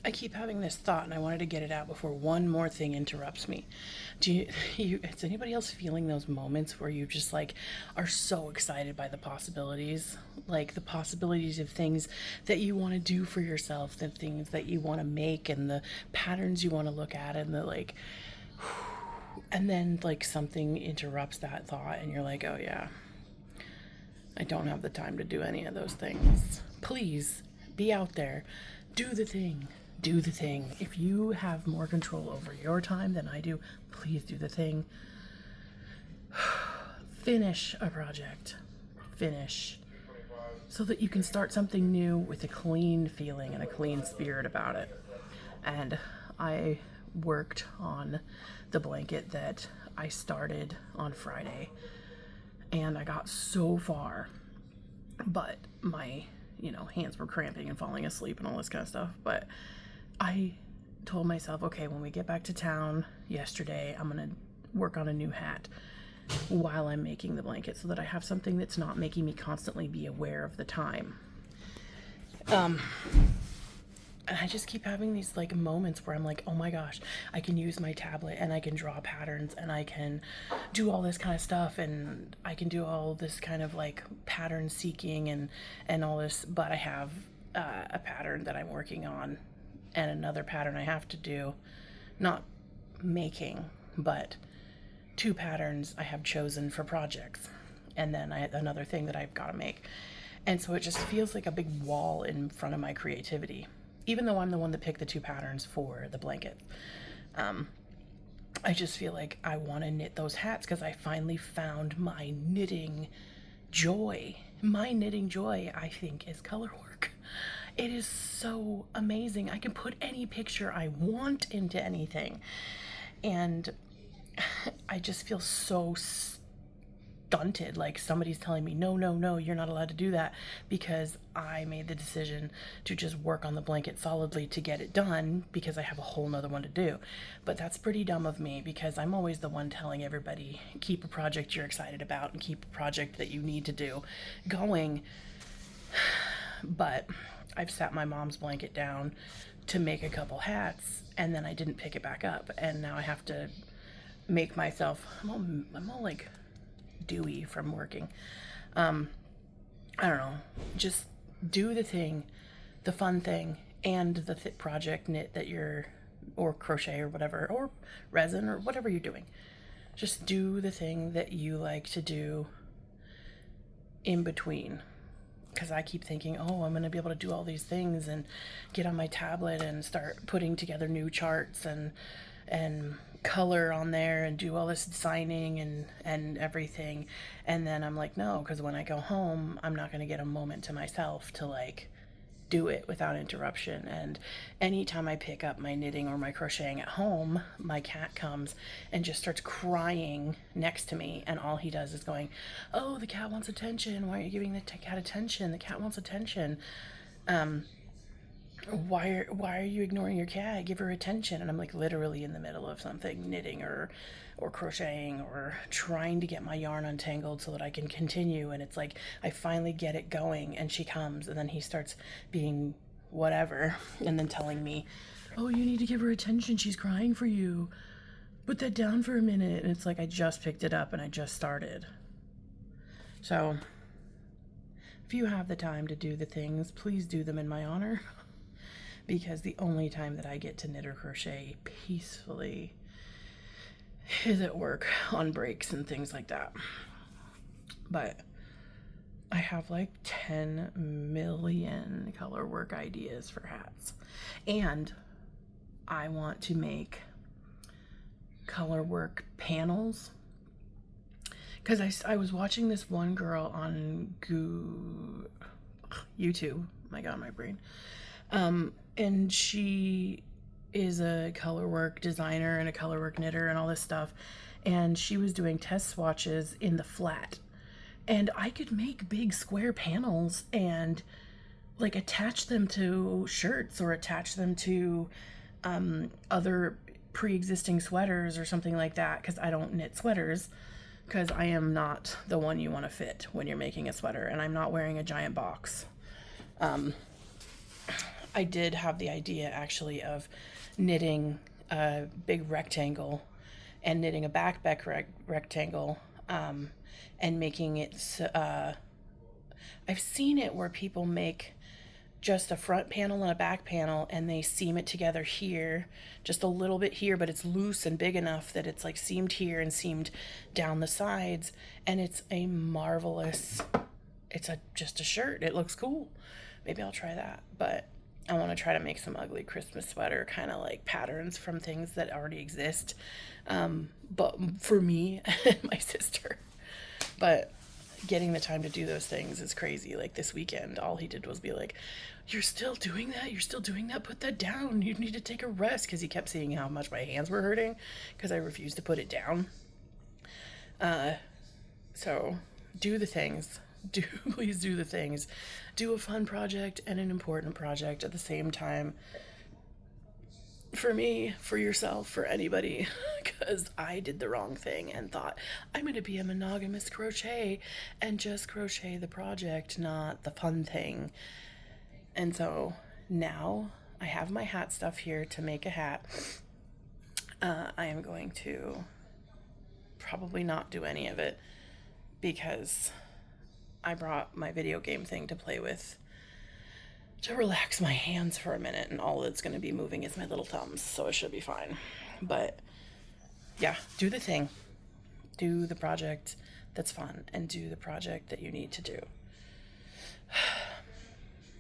I keep having this thought and I wanted to get it out before one more thing interrupts me. Is anybody else feeling those moments where you just like are so excited by the possibilities? Like the possibilities of things that you want to do for yourself, the things that you want to make and the patterns you want to look at and the like, and then like something interrupts that thought and you're like, oh yeah, I don't have the time to do any of those things. Please be out there. Do the thing. Do the thing. If you have more control over your time than I do, please do the thing. Finish a project. Finish. So that you can start something new with a clean feeling and a clean spirit about it. And I worked on the blanket that I started on Friday. And I got so far, but my, hands were cramping and falling asleep and all this kind of stuff. But I told myself, okay, when we get back to town yesterday, I'm going to work on a new hat while I'm making the blanket so that I have something that's not making me constantly be aware of the time. And I just keep having these like moments where I'm like, oh my gosh, I can use my tablet and I can draw patterns and I can do all this kind of stuff and I can do all this kind of like pattern seeking and all this, but I have a pattern that I'm working on and another pattern I have to do, not making, but 2 patterns I have chosen for projects. And then I had another thing that I've got to make. And so it just feels like a big wall in front of my creativity, even though I'm the one that picked the 2 patterns for the blanket. I just feel like I want to knit those hats because I finally found my knitting joy. My knitting joy, I think, is color work. It is so amazing. I can put any picture I want into anything. And I just feel so stunted, like somebody's telling me, no, you're not allowed to do that, because I made the decision to just work on the blanket solidly to get it done because I have a whole nother one to do. But that's pretty dumb of me because I'm always the one telling everybody, keep a project you're excited about and keep a project that you need to do going. But I've sat my mom's blanket down to make a couple hats and then I didn't pick it back up, and now I have to make myself, I'm all like dewy from working. I don't know, just do the thing, the fun thing, and the project knit that you're, or crochet or whatever, or resin or whatever you're doing. Just do the thing that you like to do in between. Because I keep thinking, oh, I'm going to be able to do all these things and get on my tablet and start putting together new charts and color on there and do all this designing and everything. And then I'm like, no, because when I go home, I'm not going to get a moment to myself to like do it without interruption. And anytime I pick up my knitting or my crocheting at home, my cat comes and just starts crying next to me, and all he does is going, oh, the cat wants attention, why are you giving the cat attention, the cat wants attention. Why are you ignoring your cat? Give her attention. And I'm like literally in the middle of something, knitting or crocheting or trying to get my yarn untangled so that I can continue. And it's like I finally get it going and she comes, and then he starts being whatever and then telling me, oh, you need to give her attention, she's crying for you, put that down for a minute. And it's like I just picked it up and I just started. So if you have the time to do the things, please do them in my honor. Because the only time that I get to knit or crochet peacefully is at work on breaks and things like that. But I have like 10 million color work ideas for hats. And I want to make color work panels. Because I was watching this one girl on YouTube. My God, my brain. And she is a colorwork designer and a colorwork knitter and all this stuff. And she was doing test swatches in the flat. And I could make big square panels and like attach them to shirts or attach them to other pre-existing sweaters or something like that. Because I don't knit sweaters. Because I am not the one you want to fit when you're making a sweater. And I'm not wearing a giant box. I did have the idea actually of knitting a big rectangle and knitting a rectangle, and making it. I've seen it where people make just a front panel and a back panel and they seam it together here, just a little bit here, but it's loose and big enough that it's like seamed here and seamed down the sides, and it's a marvelous, it's a just a shirt. It looks cool. Maybe I'll try that. But I want to try to make some ugly Christmas sweater kind of like patterns from things that already exist, but for me and my sister. But getting the time to do those things is crazy. Like this weekend, all he did was be like, "You're still doing that? You're still doing that? Put that down. You need to take a rest." Because he kept seeing how much my hands were hurting because I refused to put it down. So do the things. Do please do the things. Do a fun project and an important project at the same time. For me, for yourself, for anybody, because I did the wrong thing and thought I'm going to be a monogamous crochet and just crochet the project, not the fun thing. And so now I have my hat stuff here to make a hat. I am going to probably not do any of it because I brought my video game thing to play with to relax my hands for a minute, and all that's going to be moving is my little thumbs, so it should be fine. But yeah, do the thing. Do the project that's fun and do the project that you need to do.